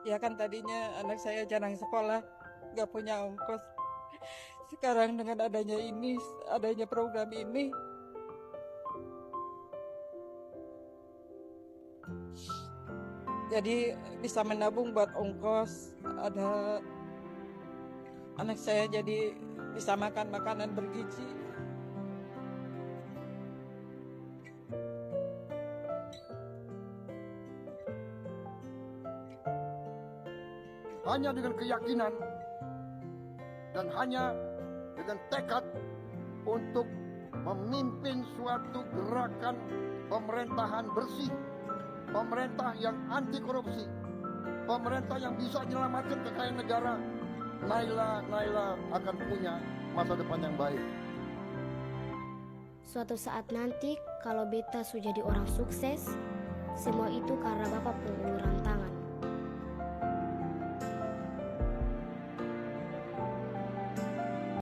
Ya kan tadinya anak saya jarang sekolah, nggak punya ongkos. Sekarang dengan adanya program ini, jadi bisa menabung buat ongkos. Ada anak saya jadi bisa makan makanan bergizi. Hanya dengan keyakinan dan hanya dengan tekad untuk memimpin suatu gerakan pemerintahan bersih, pemerintah yang anti korupsi, pemerintah yang bisa menyelamatkan kekayaan negara, Naila akan punya masa depan yang baik. Suatu saat nanti kalau beta sudah jadi orang sukses, semua itu karena Bapak penguluran